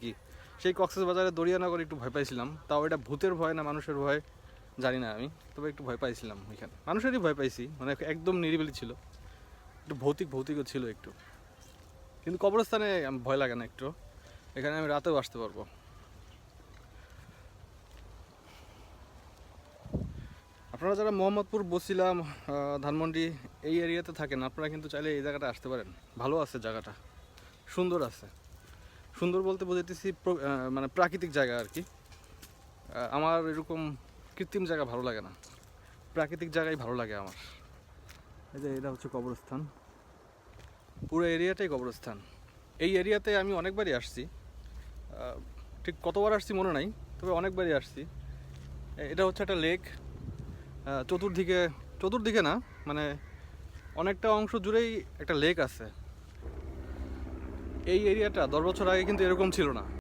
কি সেই কক্সবাজারে দরিয়ানগরে একটু ভয় পাইছিলাম, তাও এটা ভূতের ভয় না মানুষের ভয় জানি না আমি, তবে একটু ভয় পাইছিলাম ওইখানে, মানুষেরই ভয় পাইছি, মানে একদম নিরিবিলি ছিল, একটু ভৌতিকও ছিল একটু। কিন্তু কবরস্থানে ভয় লাগে না একটু, এখানে আমি রাতেও আসতে পারবো। আপনারা যারা মোহাম্মদপুর, বছিলা, ধানমন্ডি এই এরিয়াতে থাকেন, আপনারা কিন্তু চাইলে এই জায়গাটা আসতে পারেন। ভালো আছে জায়গাটা, সুন্দর আছে। সুন্দর বলতে বোঝাইতেছি মানে প্রাকৃতিক জায়গা আর কি। আমার এরকম কৃত্রিম জায়গা ভালো লাগে না, প্রাকৃতিক জায়গায় ভালো লাগে আমার। এই যে এটা হচ্ছে কবরস্থান, পুরো এরিয়াটাই কবরস্থান। এই এরিয়াতে আমি অনেকবারই আসছি, ঠিক কতবার আসছি মনে নাই, তবে অনেকবারই আসছি। এটা হচ্ছে একটা লেক, চতুর্দিকে, চতুর্দিকে না মানে অনেকটা অংশ জুড়েই একটা লেক আছে। এই এরিয়াটা 10 বছর আগে কিন্তু এরকম ছিল না।